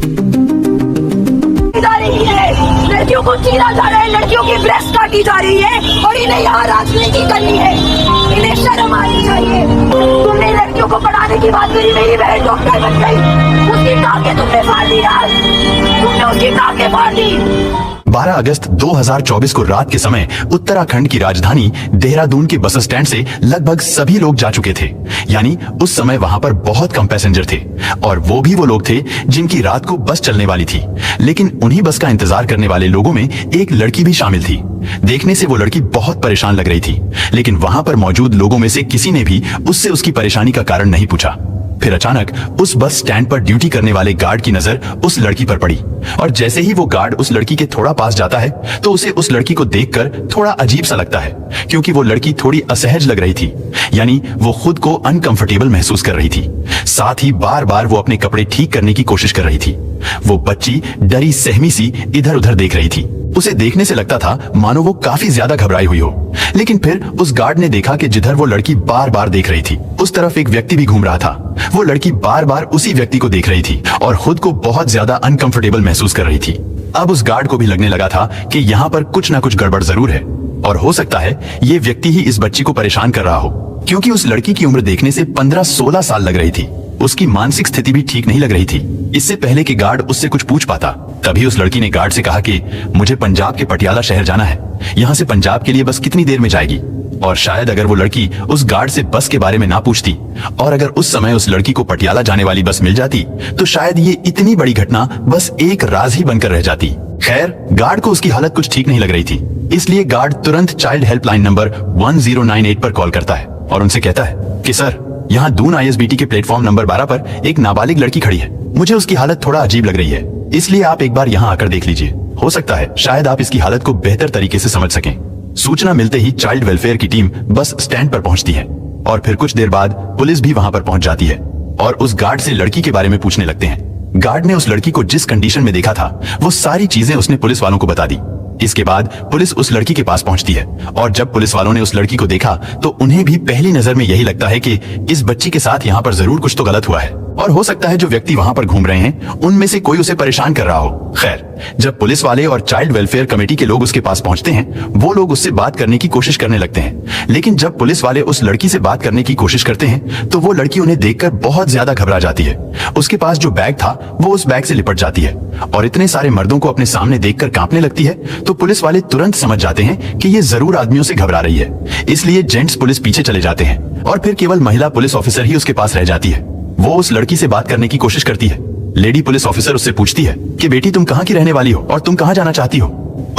जा रही है, लड़कियों को छीना जा रहा है, लड़कियों की ब्रेस्ट काटी जा रही है और इन्हें यहाँ राजनीति करनी है। इन्हें शर्म आनी चाहिए। तुमने लड़कियों को पढ़ाने की बात करी, मेरी बहन डॉक्टर बन गई, उसकी टांगे तुमने फाड़ दी यार, तुमने उसकी टांगे फाड़ दी। 12 अगस्त 2024 को रात के समय उत्तराखंड की राजधानी देहरादून के बस स्टैंड से लगभग सभी लोग जा चुके थे। यानी उस समय वहां पर बहुत कम पैसेंजर थे और वो लोग थे जिनकी रात को बस चलने वाली थी। लेकिन उन्हीं बस का इंतजार करने वाले लोगों में एक लड़की भी शामिल थी। देखने से वो लड़की बहुत परेशान लग रही थी, लेकिन वहां पर मौजूद लोगों में से किसी ने भी उससे उसकी परेशानी का कारण नहीं पूछा। फिर अचानक उस बस स्टैंड पर ड्यूटी करने वाले गार्ड की नजर उस लड़की पर पड़ी और जैसे ही वो गार्ड उस लड़की के थोड़ा पास जाता है तो उसे उस लड़की को देखकर थोड़ा अजीब सा लगता है, क्योंकि वो लड़की थोड़ी असहज लग रही थी। यानी वो खुद को अनकंफर्टेबल महसूस कर रही थी। साथ ही बार बार वो अपने कपड़े ठीक करने की कोशिश कर रही थी। वो बच्ची डरी सहमी सी इधर उधर देख रही थी। उसे देखने से लगता था मानो वो काफी ज्यादा घबराई हुई हो। लेकिन फिर उस गार्ड ने देखा कि जिधर वो लड़की बार बार देख रही थी उस तरफ एक व्यक्ति भी घूम रहा था। वो लड़की बार बार उसी व्यक्ति को देख रही थी और खुद को बहुत ज्यादा अनकंफर्टेबल महसूस कर रही थी। अब उस गार्ड को भी लगने लगा था कि यहाँ पर कुछ ना कुछ गड़बड़ जरूर है और हो सकता है ये व्यक्ति ही इस बच्ची को परेशान कर रहा हो, क्योंकि उस लड़की की उम्र देखने से 15-16 साल लग रही थी। उसकी मानसिक स्थिति भी ठीक नहीं लग रही थी। इससे पहले कि गार्ड उससे कुछ पूछ पाता, तभी उस लड़की ने गार्ड से कहा कि मुझे पंजाब के पटियाला शहर जाना है, यहाँ से पंजाब के लिए बस कितनी देर में जाएगी। और शायद अगर वो लड़की उस गार्ड से बस के बारे में ना पूछती और अगर उस समय उस लड़की को पटियाला जाने वाली बस मिल जाती तो शायद ये इतनी बड़ी घटना बस एक राज ही बनकर रह जाती। खैर, गार्ड को उसकी हालत कुछ ठीक नहीं लग रही थी, इसलिए गार्ड तुरंत चाइल्ड हेल्पलाइन नंबर 1098 पर कॉल करता है और उनसे कहता है कि सर, यहाँ दून ISBT के प्लेटफॉर्म नंबर 12 पर एक नाबालिग लड़की खड़ी है। मुझे उसकी हालत थोड़ा अजीब लग रही है, इसलिए आप एक बार यहाँ आकर देख लीजिए। हो सकता है शायद आप इसकी हालत को बेहतर तरीके से समझ सकें। सूचना मिलते ही चाइल्ड वेलफेयर की टीम बस स्टैंड पर पहुंचती है और फिर कुछ देर बाद पुलिस भी वहां पर पहुंच जाती है और उस गार्ड से लड़की के बारे में पूछने लगते हैं। गार्ड ने उस लड़की को जिस कंडीशन में देखा था वो सारी चीजें उसने पुलिस वालों को बता दी। इसके बाद पुलिस उस लड़की के पास पहुंचती है और जब पुलिस वालों ने उस लड़की को देखा तो उन्हें भी पहली नजर में यही लगता है कि इस बच्ची के साथ यहाँ पर जरूर कुछ तो गलत हुआ है और हो सकता है जो व्यक्ति वहां पर घूम रहे हैं उनमें से कोई उसे परेशान कर रहा हो। खैर, जब पुलिस वाले और चाइल्ड वेलफेयर कमेटी के लोग उसके पास पहुंचते हैं वो लोग उससे बात करने की कोशिश करने लगते हैं। लेकिन जब पुलिस वाले उस लड़की से बात करने की कोशिश करते हैं तो वो लड़की उन्हें देखकर बहुत ज्यादा घबरा जाती है। उसके पास जो बैग था वो उस बैग से लिपट जाती है और इतने सारे मर्दों को अपने सामने देखकर कांपने लगती है। तो पुलिस वाले तुरंत समझ जाते हैं कि ये जरूर आदमियों से घबरा रही है, इसलिए जेंट्स पुलिस पीछे चले जाते हैं और फिर केवल महिला पुलिस ऑफिसर ही उसके पास रह जाती है। वो उस लड़की से बात करने की कोशिश करती है। लेडी पुलिस ऑफिसर उससे पूछती है कि बेटी, तुम कहाँ की रहने वाली हो और तुम कहाँ जाना चाहती हो।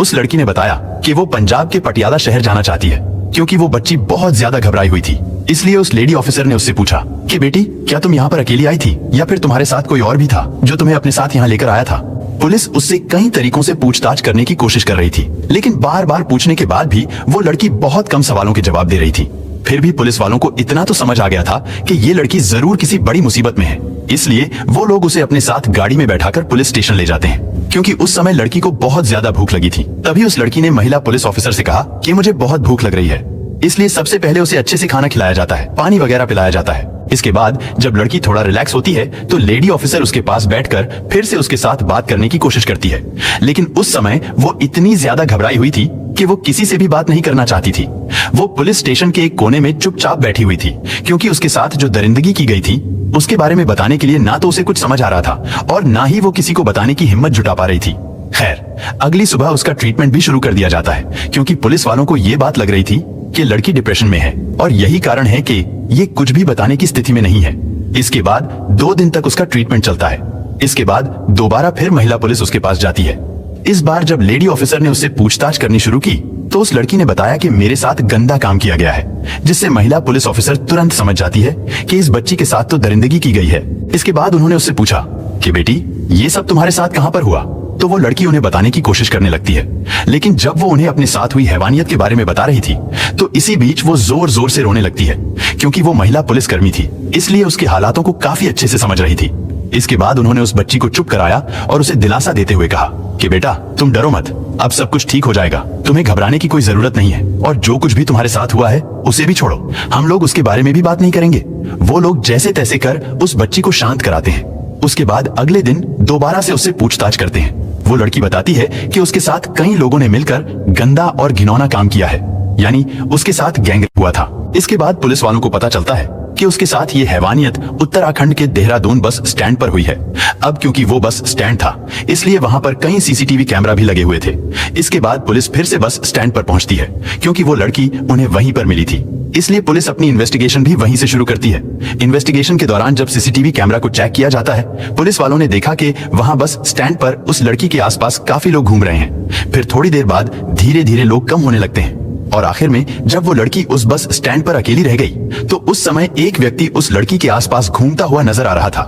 उस लड़की ने बताया कि वो पंजाब के पटियाला शहर जाना चाहती है, क्योंकि वो बच्ची बहुत ज्यादा घबराई हुई थी। इसलिए उस लेडी ऑफिसर ने उससे पूछा कि बेटी, क्या तुम यहाँ पर अकेली आई थी या फिर तुम्हारे साथ कोई और भी था जो तुम्हें अपने साथ यहाँ लेकर आया था। पुलिस उससे कई तरीकों से पूछताछ करने की कोशिश कर रही थी, लेकिन बार बार पूछने के बाद भी वो लड़की बहुत कम सवालों के जवाब दे रही थी। फिर भी पुलिस वालों को इतना तो समझ आ गया था कि ये लड़की जरूर किसी बड़ी मुसीबत में है, इसलिए वो लोग उसे अपने साथ गाड़ी में बैठाकर पुलिस स्टेशन ले जाते हैं, क्योंकि उस समय लड़की को बहुत ज्यादा भूख लगी थी। तभी उस लड़की ने महिला पुलिस ऑफिसर से कहा कि मुझे बहुत भूख लग रही है, इसलिए सबसे पहले उसे अच्छे से खाना खिलाया जाता है, पानी वगैरह पिलाया जाता है। इसके बाद जब लड़की थोड़ा रिलैक्स होती है तो लेडी ऑफिसर उसके पास बैठकर फिर से उसके साथ बात करने की कोशिश करती है, लेकिन उस समय वो इतनी ज्यादा घबराई हुई थी कि वो किसी से भी बात नहीं करना चाहती थी। वो पुलिस स्टेशन के एक कोने में चुपचाप बैठी हुई थी, क्योंकि उसके साथ जो दरिंदगी की गई थी उसके बारे में बताने के लिए ना तो उसे कुछ समझ आ रहा था और ना ही वो किसी को बताने की हिम्मत जुटा पा रही थी। खैर, अगली सुबह उसका ट्रीटमेंट भी शुरू कर दिया जाता है, क्योंकि पुलिस वालों को ये बात लग रही थी कि लड़की डिप्रेशन में है और यही कारण है कि ये कुछ भी बताने की स्थिति में नहीं है। इसके बाद 2 दिन तक उसका ट्रीटमेंट चलता है। इसके बाद दोबारा फिर महिला पुलिस उसके पास जाती है। इस बार जब लेडी ऑफिसर ने उससे पूछताछ करनी शुरू की तो उस लड़की ने बताया कि मेरे साथ गंदा काम किया गया है, जिससे महिला पुलिस ऑफिसर तुरंत समझ जाती है कि इस बच्ची के साथ तो दरिंदगी की गई है। इसके बाद उन्होंने उससे पूछा कि बेटी, ये सब तुम्हारे साथ कहां पर हुआ। तो वो लड़की उन्हें बताने की कोशिश करने लगती है, लेकिन जब वो उन्हें अपने साथ हुई हैवानियत के बारे में बता रही थी तो इसी बीच वो जोर जोर से रोने लगती है, क्योंकि वो महिला पुलिसकर्मी थी, इसलिए उसके हालातों को काफी अच्छे से समझ रही थी। इसके बाद उन्होंने उस बच्ची को चुप कराया और उसे दिलासा देते हुए कहा कि बेटा, तुम डरो मत, अब सब कुछ ठीक हो जाएगा, तुम्हें घबराने की कोई जरूरत नहीं है और जो कुछ भी तुम्हारे साथ हुआ है उसे भी छोड़ो, हम लोग उसके बारे में भी बात नहीं करेंगे। वो लोग जैसे तैसे कर उस बच्ची को शांत कराते हैं। उसके बाद अगले दिन दोबारा से उससे पूछताछ करते हैं। वो लड़की बताती है कि उसके साथ कई लोगों ने मिलकर गंदा और घिनौना काम किया है, यानी उसके साथ गैंगरेप हुआ था। इसके बाद पुलिस वालों को पता चलता है कि उसके साथ ये हैवानियत उत्तराखंड के देहरादून बस स्टैंड पर हुई है। अब क्योंकि वो बस स्टैंड था, इसलिए वहां पर कई सीसीटीवी कैमरा भी लगे हुए थे। इसके बाद पुलिस फिर से बस स्टैंड पर पहुंचती है, क्योंकि वो लड़की उन्हें वहीं पर मिली थी। इसलिए पुलिस अपनी इन्वेस्टिगेशन भी वहीं से शुरू करती है। इन्वेस्टिगेशन के दौरान जब सीसीटीवी कैमरा को चेक किया जाता है, पुलिस वालों ने देखा कि वहां बस स्टैंड पर उस लड़की के आसपास काफी लोग घूम रहे हैं। फिर थोड़ी देर बाद धीरे धीरे लोग कम होने लगते हैं, और आखिर में जब वो लड़की उस बस स्टैंड पर अकेली रह गई, तो उस समय एक व्यक्ति उस लड़की के आसपास घूमता हुआ नजर आ रहा था।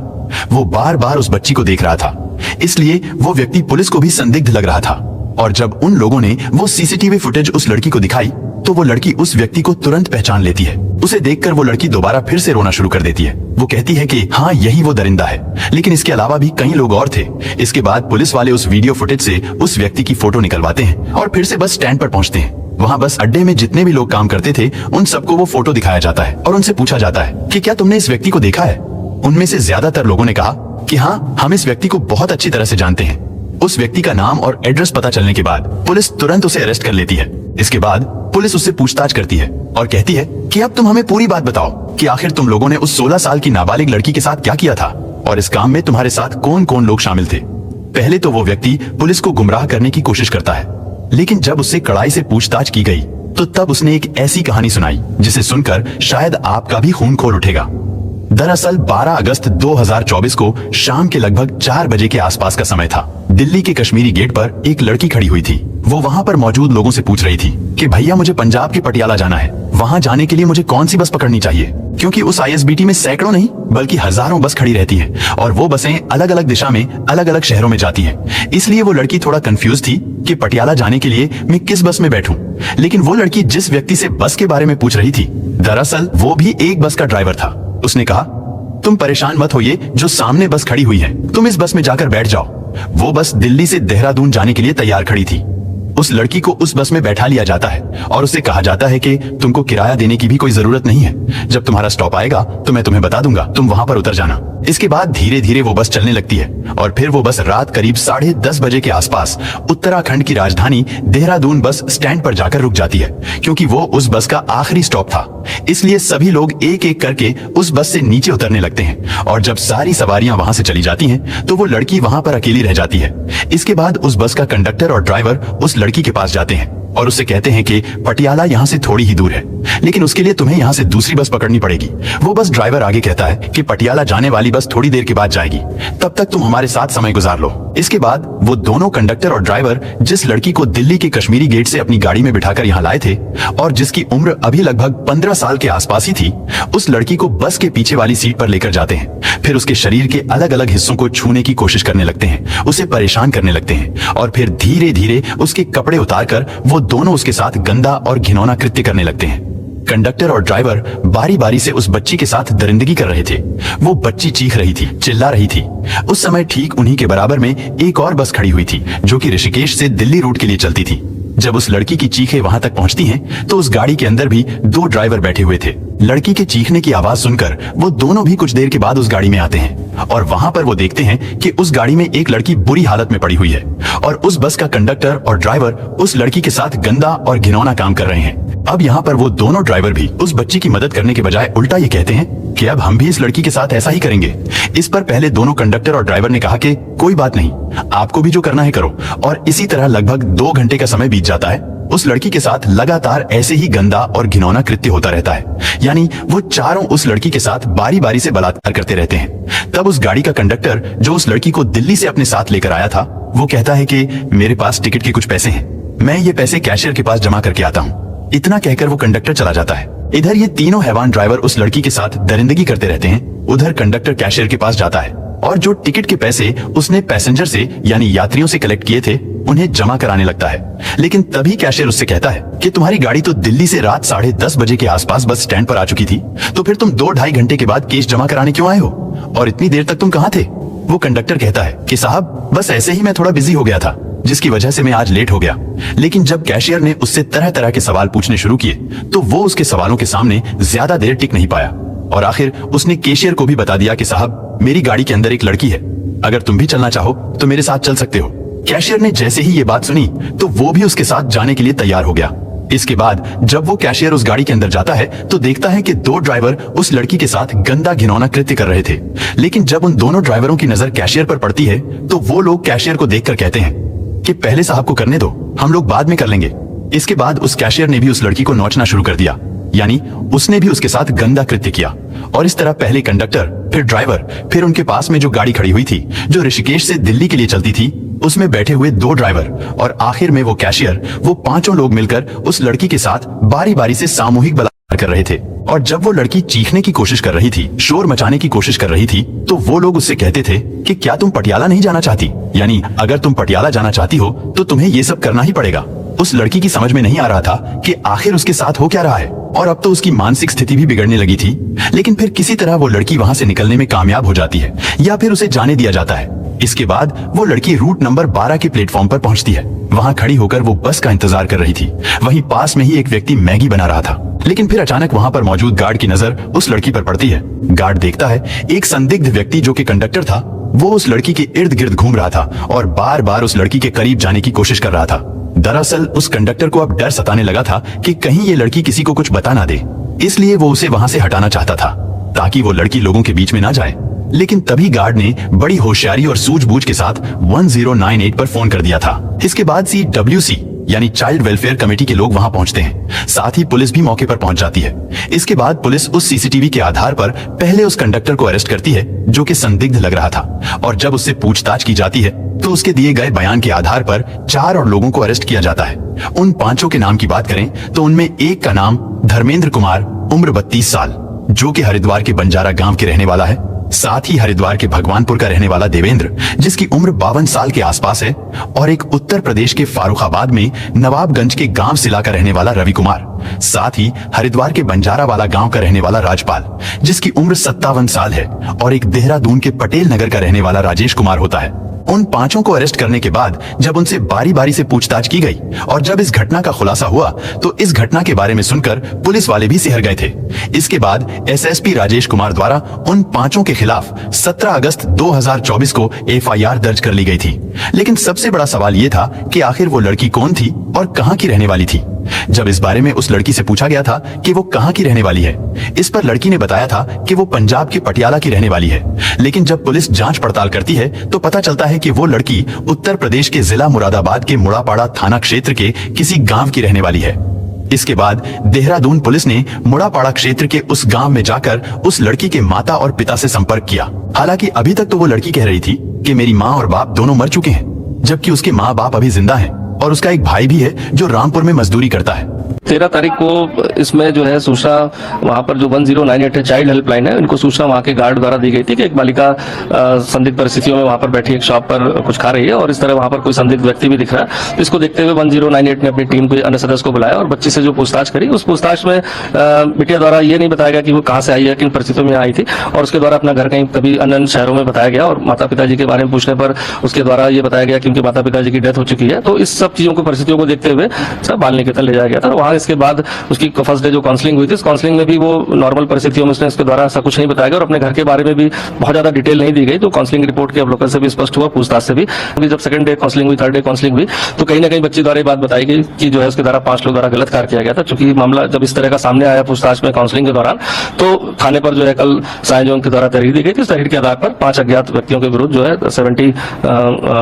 वो बार बार उस बच्ची को देख रहा था, इसलिए वो व्यक्ति पुलिस को भी संदिग्ध लग रहा था। और जब उन लोगों ने वो सीसीटीवी फुटेज उस लड़की को दिखाई, तो वो लड़की उस व्यक्ति को तुरंत पहचान लेती है। उसे देखकर वो लड़की दोबारा फिर से रोना शुरू कर देती है। वो कहती है कि हाँ, यही वो दरिंदा है, लेकिन इसके अलावा भी कई लोग और थे। इसके बाद पुलिस वाले उस वीडियो फुटेज से उस व्यक्ति की फोटो निकलवाते हैं और फिर से बस स्टैंड पर पहुंचते हैं। वहाँ बस अड्डे में जितने भी लोग काम करते थे, उन सबको वो फोटो दिखाया जाता है और उनसे पूछा जाता है कि क्या तुमने इस व्यक्ति को देखा है। उनमें से ज्यादातर लोगों ने कहा कि हाँ, हम इस व्यक्ति को बहुत अच्छी तरह से जानते हैं। उस व्यक्ति का नाम और एड्रेस पता चलने के बाद पुलिस तुरंत उसे अरेस्ट कर लेती है। इसके बाद पुलिस उससे पूछताछ करती है और कहती है कि अब तुम हमें पूरी बात बताओ कि आखिर तुम लोगों ने उस 16 साल की नाबालिग लड़की के साथ क्या किया था, और इस काम में तुम्हारे साथ कौन कौन लोग शामिल थे। पहले तो वो व्यक्ति पुलिस को गुमराह करने की कोशिश करता है, लेकिन जब उससे कड़ाई से पूछताछ की गई, तो तब उसने एक ऐसी कहानी सुनाई जिसे सुनकर शायद आपका भी खून खौल उठेगा। दरअसल 12 अगस्त 2024 को शाम के लगभग 4 बजे के आसपास का समय था। दिल्ली के कश्मीरी गेट पर एक लड़की खड़ी हुई थी। वो वहाँ पर मौजूद लोगों से पूछ रही थी कि भैया, मुझे पंजाब के पटियाला जाना है, वहाँ जाने के लिए मुझे कौन सी बस पकड़नी चाहिए, क्योंकि उस ISBT में सैकड़ों नहीं बल्कि हजारों बस खड़ी रहती है और वो बसें अलग अलग दिशा में अलग अलग शहरों में जाती हैं। इसलिए वो लड़की थोड़ा कंफ्यूज थी कि पटियाला जाने के लिए मैं किस बस में बैठूं। लेकिन वो लड़की जिस व्यक्ति से बस के बारे में पूछ रही थी, दरअसल वो भी एक बस का ड्राइवर था। उसने कहा, तुम परेशान मत होइए, जो सामने बस खड़ी हुई है, तुम इस बस में जाकर बैठ जाओ। वो बस दिल्ली से देहरादून जाने के लिए तैयार खड़ी थी। उस लड़की को उस बस में बैठा लिया जाता है और उससे कहा जाता है कि तुमको किराया देने की भी कोई जरूरत नहीं है, जब तुम्हारा स्टॉप आएगा तो मैं तुम्हें बता दूंगा, तुम वहां पर उतर जाना। इसके बाद धीरे धीरे वो बस चलने लगती है और फिर वो बस रात करीब 10:30 बजे के आसपास उत्तराखंड की राजधानी देहरादून बस स्टैंड पर जाकर रुक जाती है, क्योंकि वो उस बस का आखिरी स्टॉप था। इसलिए सभी लोग एक एक करके उस बस से नीचे उतरने लगते हैं और जब सारी सवारियां वहां से चली जाती हैं, तो वो लड़की वहां पर अकेली रह जाती है। इसके बाद उस बस का कंडक्टर और ड्राइवर उस लड़की के पास जाते हैं और उससे कहते हैं कि पटियाला यहाँ से थोड़ी ही दूर है, लेकिन उसके लिए तुम्हें यहाँ से दूसरी बस पकड़नी पड़ेगी। वो बस ड्राइवर आगे कहता है कि पटियाला जाने वाली बस थोड़ी देर के बाद जाएगी, तब तक तुम हमारे साथ समय गुजार लो। इसके बाद वो दोनों कंडक्टर और ड्राइवर जिस लड़की को दिल्ली के कश्मीरी गेट से अपनी गाड़ी में बिठाकर यहाँ लाए थे और जिसकी उम्र अभी लगभग 15 साल के आसपास ही थी, उस लड़की को बस के पीछे वाली सीट पर लेकर जाते हैं। फिर उसके शरीर के अलग अलग हिस्सों को छूने की कोशिश करने लगते हैं, उसे परेशान करने लगते हैं और फिर धीरे धीरे उसके कपड़े उतारकर वो दोनों उसके साथ गंदा और घिनौना कृत्य करने लगते हैं। कंडक्टर और ड्राइवर बारी बारी से उस बच्ची के साथ दरिंदगी कर रहे थे। वो बच्ची चीख रही थी, चिल्ला रही थी। उस समय ठीक उन्हीं के बराबर में एक और बस खड़ी हुई थी, जो कि ऋषिकेश से दिल्ली रूट के लिए चलती थी। जब उस लड़की की चीखें वहां तक पहुंचती हैं, तो उस गाड़ी के अंदर भी 2 ड्राइवर बैठे हुए थे। लड़की के चीखने की आवाज सुनकर वो दोनों भी कुछ देर के बाद उस गाड़ी में आते हैं और वहां पर वो देखते हैं कि उस गाड़ी में एक लड़की बुरी हालत में पड़ी हुई है और उस बस का कंडक्टर और ड्राइवर उस लड़की के साथ गंदा और घिनौना काम कर रहे हैं। अब यहाँ पर वो दोनों ड्राइवर भी उस बच्ची की मदद करने के बजाय उल्टा ये कहते हैं कि अब हम भी इस लड़की के साथ ऐसा ही करेंगे। इस पर पहले दोनों कंडक्टर और ड्राइवर ने कहा कि कोई बात नहीं, आपको भी जो करना है करो। और इसी तरह लगभग 2 घंटे का समय बीत जाता है। उस लड़की के साथ लगातार ऐसे ही गंदा और घिनौना कृत्य होता रहता है, यानी वो चारों उस लड़की के साथ बारी बारी से बलात्कार करते रहते हैं। तब उस गाड़ी का कंडक्टर जो उस लड़की को दिल्ली से अपने साथ लेकर आया था, वो कहता है कि मेरे पास टिकट के कुछ पैसे हैं, मैं ये पैसे कैशियर के पास जमा करके आता हूँ। इतना कहकर वो कंडक्टर चला जाता है। इधर ये तीनों हैवान ड्राइवर उस लड़की के साथ दरिंदगी करते रहते हैं। उधर कंडक्टर कैशियर के पास जाता है और जो टिकट के पैसे उसने पैसेंजर से यानी यात्रियों से कलेक्ट किए थे, उन्हें जमा कराने लगता है। लेकिन तभी कैशियर उससे कहता है कि तुम्हारी गाड़ी तो दिल्ली से रात 10:30 बजे के आसपास बस स्टैंड पर आ चुकी थी, तो फिर तुम 2-2.5 घंटे के बाद कैश जमा कराने क्यों आए हो, और इतनी देर तक तुम कहाँ थे। वो कंडक्टर कहता है कि साहब, बस ऐसे ही मैं थोड़ा बिजी हो गया था, जिसकी वजह से मैं आज लेट हो गया। लेकिन जब कैशियर ने उससे तरह तरह के सवाल पूछने शुरू किए, तो वो उसके सवालों के सामने ज्यादा देर टिक नहीं पाया। और आखिर उसने कैशियर को भी बता दिया कि साहब मेरी गाड़ी के अंदर एक लड़की है, अगर तुम भी चलना चाहो तो मेरे साथ चल सकते हो। कैशियर ने जैसे ही ये बात सुनी तो वो भी उसके साथ जाने के लिए तैयार हो गया। इसके बाद जब वो कैशियर उस गाड़ी के अंदर जाता है तो देखता है कि दो ड्राइवर उस लड़की के साथ गंदा घिनौना कृत्य कर रहे थे। लेकिन जब उन दोनों ड्राइवरों की नजर कैशियर पर पड़ती है तो वो लोग कैशियर को देखकर कहते हैं कि पहले साहब को करने दो, हम लोग बाद में कर लेंगे। इसके बाद उस कैशियर ने भी उस लड़की को नोचना शुरू कर दिया, यानी उसने भी उसके साथ गंदा कृत्य किया। और इस तरह पहले कंडक्टर, फिर ड्राइवर, फिर उनके पास में जो गाड़ी खड़ी हुई थी जो ऋषिकेश से दिल्ली के लिए चलती थी उसमें बैठे हुए दो ड्राइवर और आखिर में वो कैशियर, वो पांचों लोग मिलकर उस लड़की के साथ बारी बारी से सामूहिक बलात्कार कर रहे थे। और जब वो लड़की चीखने की कोशिश कर रही थी, शोर मचाने की कोशिश कर रही थी, तो वो लोग उससे कहते थे कि क्या तुम पटियाला नहीं जाना चाहती, यानी अगर तुम पटियाला जाना चाहती हो तो तुम्हें ये सब करना ही पड़ेगा। उस लड़की की समझ में नहीं आ रहा था कि आखिर उसके साथ हो क्या रहा है, और अब तो उसकी मानसिक स्थिति भी बिगड़ने लगी थी। लेकिन फिर किसी तरह वो लड़की वहां से निकलने में कामयाब हो जाती है या फिर उसे जाने दिया जाता है। इसके बाद वो लड़की रूट नंबर 12 के प्लेटफॉर्म पर पहुंचती है। वहां खड़ी होकर वो बस का इंतजार कर रही थी। वहीं पास में ही एक व्यक्ति मैगी बना रहा था। लेकिन फिर अचानक वहां पर मौजूद गार्ड की नजर उस लड़की पर पड़ती है। गार्ड देखता है एक संदिग्ध व्यक्ति जो कि कंडक्टर था, वो उस लड़की के इर्द गिर्द घूम रहा था और बार बार उस लड़की के करीब जाने की कोशिश कर रहा था। दरअसल उस कंडक्टर को अब डर सताने लगा था कि कहीं ये लड़की किसी को कुछ बता ना दे, इसलिए वो उसे वहां से हटाना चाहता था ताकि वो लड़की लोगों के बीच में ना जाए। लेकिन तभी गार्ड ने बड़ी होशियारी और सूझबूझ के साथ 1098 पर फोन कर दिया था। इसके बाद CWC यानी चाइल्ड वेलफेयर कमेटी के लोग वहां पहुंचते हैं। साथ ही पुलिस भी मौके पर पहुंच जाती है। इसके बाद पुलिस उस सीसीटीवी के आधार पर पहले उस कंडक्टर को अरेस्ट करती है जो कि संदिग्ध लग रहा था, और जब उससे पूछताछ की जाती है तो उसके दिए गए बयान के आधार पर 4 और लोगों को अरेस्ट किया जाता है। उन 5 के नाम की बात करें तो उनमें एक का नाम धर्मेंद्र कुमार, उम्र 32 साल, जो कि हरिद्वार के बंजारा गांव के रहने वाला है। साथ ही हरिद्वार के भगवानपुर का रहने वाला देवेंद्र, जिसकी उम्र 52 साल के आसपास है, और एक उत्तर प्रदेश के फारुखाबाद में नवाबगंज के गांव सिला का रहने वाला रवि कुमार। साथ ही हरिद्वार के बंजारा वाला गांव का रहने वाला राजपाल, जिसकी उम्र 57 साल है, और एक देहरादून के पटेल नगर का रहने वाला राजेश कुमार होता है। उन 5 को अरेस्ट करने के बाद जब उनसे बारी बारी से पूछताछ की गई और जब इस घटना का खुलासा हुआ तो इस घटना के बारे में सुनकर पुलिस वाले भी सिहर गए थे। इसके बाद SSP राजेश कुमार द्वारा उन 5 के खिलाफ 17 अगस्त 2024 को FIR दर्ज कर ली गई थी। लेकिन सबसे बड़ा सवाल ये था कि आखिर वो लड़की कौन थी और कहां की रहने वाली थी। जब इस बारे में उस लड़की से पूछा गया था कि वो कहां की रहने वाली है, इस पर लड़की ने बताया था कि वो पंजाब के पटियाला की रहने वाली है। लेकिन जब पुलिस जांच पड़ताल करती है तो पता चलता है कि वो लड़की उत्तर प्रदेश के जिला मुरादाबाद के मुड़ापाड़ा थाना क्षेत्र के किसी गांव की रहने वाली है। इसके बाद देहरादून पुलिस ने मुड़ापाड़ा क्षेत्र के उस गांव में जाकर उस लड़की के माता और पिता से संपर्क किया। हालांकि अभी तक तो वो लड़की कह रही थी कि मेरी माँ और बाप दोनों मर चुके हैं, जबकि उसके माँ बाप अभी जिंदा हैं और उसका एक भाई भी है जो रामपुर में मजदूरी करता है। 13 तारीख को इसमें जो है सूचना वहां पर जो 1098 है चाइल्ड हेल्पलाइन है, उनको सूचना वहां के गार्ड द्वारा दी गई थी कि एक बालिका संदिग्ध परिस्थितियों में वहां पर बैठी एक शॉप पर कुछ खा रही है और इस तरह वहां पर कोई संदिग्ध व्यक्ति भी दिख रहा है। इसको देखते हुए 1098 ने अपनी टीम के अन्य सदस्य को बुलाया और बच्ची से जो पूछताछ करी, उस पूछताछ में बिटिया द्वारा ये नहीं बताया गया कि वो कहाँ से आई है, किन परिस्थितियों में आई थी, और उसके द्वारा अपना घर कहीं कभी अन्य शहरों में बताया गया। और माता पिताजी के बारे में पूछने पर उसके द्वारा ये बताया गया कि उनके माता पिताजी की डेथ हो चुकी है। तो इस सब चीजों को परिस्थितियों को देखते हुए सब बाल निकेतन ले जाया गया था। वहां इसके बाद उसकी फर्स्ट डे जो काउंसलिंग हुई थी, इस काउंसलिंग में भी वो नॉर्मल परिस्थितियों में उसने इसके द्वारा ऐसा कुछ नहीं बताया गया और अपने घर के बारे में भी बहुत ज्यादा डिटेल नहीं दी गई। तो काउंसलिंग रिपोर्ट के अवलोकन से भी स्पष्ट हुआ, पूछताछ से भी। अभी जब सेकंड डे काउंसलिंग हुई, थर्ड डे काउंसलिंग हुई, तो कहीं ना कहीं बच्ची द्वारा ये बात बताई गई कि जो है उसके द्वारा 5 लोग द्वारा गलत कार्य किया गया था। चूंकि मामला जब इस तरह का सामने आया पूछताछ में काउंसलिंग के दौरान, तो थाने पर जो है कल साय जोन के द्वारा तहरीर दी गई थी। इस तहरीर के आधार पर 5 अज्ञात व्यक्तियों के विरुद्ध जो है 70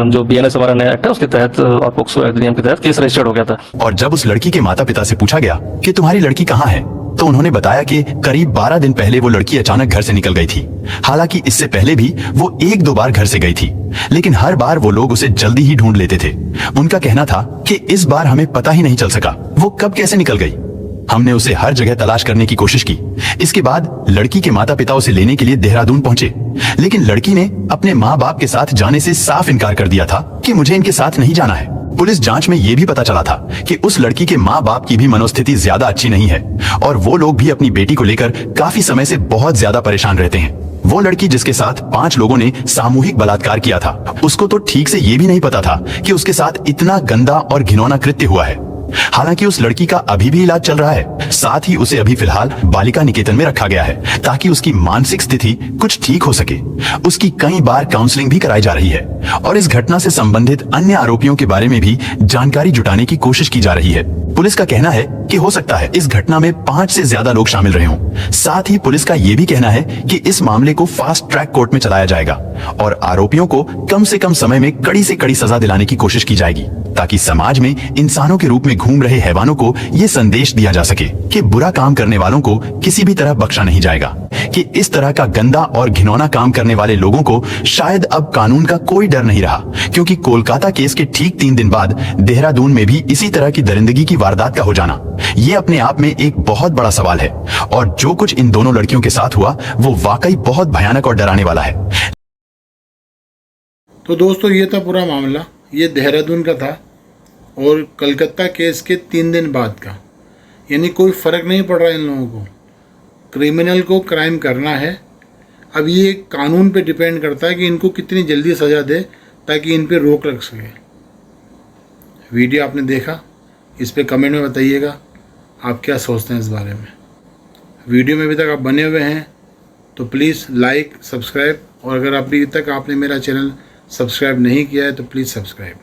जो BNS हमारा नया एक्ट है उसके तहत और पोक्सो अधिनियम के तहत केस रजिस्टर्ड हो गया था। और जब उस लड़की के माता पिता से पूछा गया कि तुम्हारी लड़की कहाँ है, तो उन्होंने बताया कि करीब 12 दिन पहले वो लड़की अचानक घर से निकल गई थी। हालांकि इससे पहले भी वो 1-2 बार घर से गई थी, लेकिन हर बार वो लोग उसे जल्दी ही ढूंढ लेते थे। उनका कहना था कि इस बार हमें पता ही नहीं चल सका वो कब कैसे निकल गई। हमने उसे हर जगह तलाश करने की कोशिश की। इसके बाद लड़की के माता पिता उसे लेने के लिए देहरादून पहुंचे, लेकिन लड़की ने अपने माँ बाप के साथ जाने से साफ इनकार कर दिया था कि मुझे इनके साथ नहीं जाना है। पुलिस जांच में यह भी पता चला था कि उस लड़की के माँ बाप की भी मनोस्थिति ज्यादा अच्छी नहीं है और वो लोग भी अपनी बेटी को लेकर काफी समय से बहुत ज्यादा परेशान रहते हैं। वो लड़की जिसके साथ 5 लोगों ने सामूहिक बलात्कार किया था, उसको तो ठीक से ये भी नहीं पता था कि उसके साथ इतना गंदा और घिनौना कृत्य हुआ है। हालांकि उस लड़की का अभी भी इलाज चल रहा है। साथ ही उसे अभी फिलहाल बालिका निकेतन में रखा गया है ताकि उसकी मानसिक स्थिति कुछ ठीक हो सके। उसकी कई बार काउंसलिंग भी कराई जा रही है और इस घटना से संबंधित अन्य आरोपियों के बारे में भी जानकारी जुटाने की कोशिश की जा रही है। पुलिस का कहना है कि हो सकता है इस घटना में 5 से ज्यादा लोग शामिल रहे हों। साथ ही पुलिस का यह भी कहना है कि इस मामले को फास्ट ट्रैक कोर्ट में चलाया जाएगा और आरोपियों को कम से कम समय में कड़ी से कड़ी सजा दिलाने की कोशिश की जाएगी ताकि समाज में इंसानों के रूप में घूम रहे हैवानों को यह संदेश दिया जा सके कि बुरा काम करने वालों को किसी भी तरह बख्शा नहीं जाएगा, कि इस तरह का गंदा और घिनौना काम करने वाले लोगों को शायद अब कानून का कोई डर नहीं रहा, क्योंकि कोलकाता केस के ठीक 3 दिन बाद देहरादून में भी इसी तरह की दरिंदगी की वारदात का हो जाना ये अपने आप में एक बहुत बड़ा सवाल है और जो कुछ इन दोनों लड़कियों के साथ हुआ वो वाकई बहुत भयानक और डराने वाला है। तो दोस्तों ये था पूरा मामला, ये देहरादून का था और कलकत्ता केस के 3 दिन बाद का, यानी कोई फ़र्क नहीं पड़ रहा इन लोगों को। क्रिमिनल को क्राइम करना है। अब ये कानून पे डिपेंड करता है कि इनको कितनी जल्दी सज़ा दे ताकि इन पे रोक लग सके। वीडियो आपने देखा, इस पे कमेंट में बताइएगा आप क्या सोचते हैं इस बारे में। वीडियो में अभी तक आप बने हुए हैं तो प्लीज़ लाइक, सब्सक्राइब, और अगर अभी तक आपने मेरा चैनल सब्सक्राइब नहीं किया है तो प्लीज़ सब्सक्राइब।